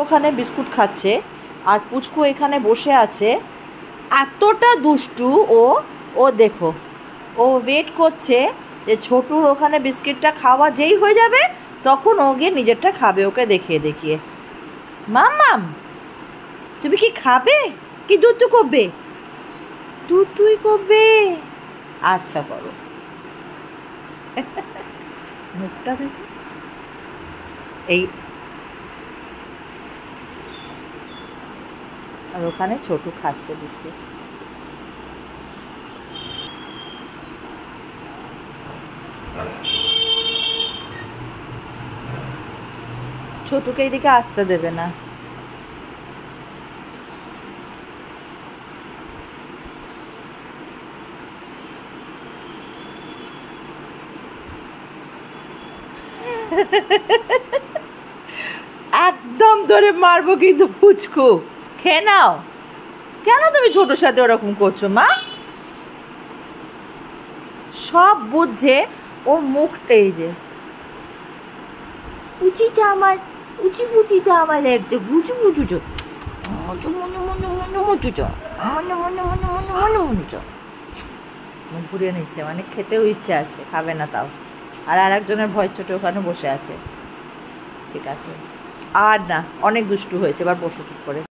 ওখানে বিস্কুট খাচ্ছে আর পুচকু এখানে বসে আছে। এতটা দুষ্টু ও ও দেখো, ও ওয়েট করছে যে ছোটুর ওখানে বিস্কিটটা খাওয়া যেই হয়ে যাবে তখন ও গিয়ে নিজেরটা খাবে ওকে দেখিয়ে দেখিয়ে। মাম্মাম তুমি কি খাবে কি দুধ তু করবে? দুধ তুই করবে? আচ্ছা করো। মুখটা দেখো। এই আর ওখানে ছোটু খাচ্ছে বিস্কিট। ছোটুকে এইদিকে আসতে দেবে না। একদম ধরে মারবো কিন্তু পুচকু, খেয়ে নাও। কেন তুমি ছোটোর সাথে ওরকম করছো মা? সব বুঝছে ওর মুখটাই যে উচিটা আমার, উচি বুচিটা আমার একটা গুচু বুচুচো মনে মনে মনে মনে মুচুচো মনে মনে মনে মনে মনে মনেচো। মুখ ঘুরিয়ে নিচ্ছে মানে খেতেও ইচ্ছে আছে, খাবে না তাও। আর একজনের ভয় চোটে ওখানে বসে আছে। ঠিক আছে আর না, অনেক দুষ্টু হয়েছে, এবার বসো চুপ করে।